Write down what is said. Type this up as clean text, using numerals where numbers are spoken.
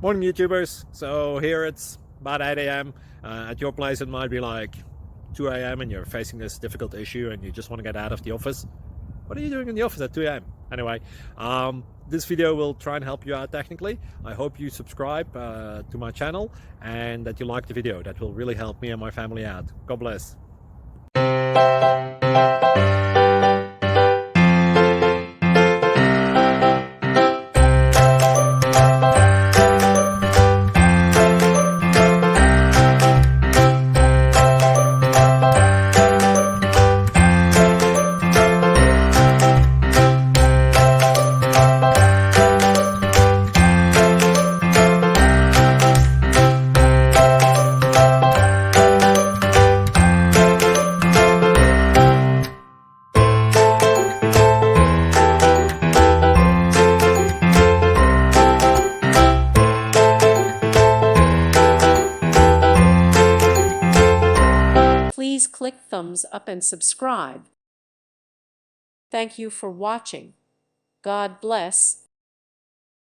Morning YouTubers. So here it's about 8 a.m. At your place it might be like 2 a.m. and you're facing this difficult issue and you just want to get out of the office. What are you doing in the office at 2 a.m.? Anyway, this video will try and help you out technically. I hope you subscribe to my channel and that you like the video. That will really help me and my family out. God bless. Please click thumbs up and subscribe. Thank you for watching. God bless.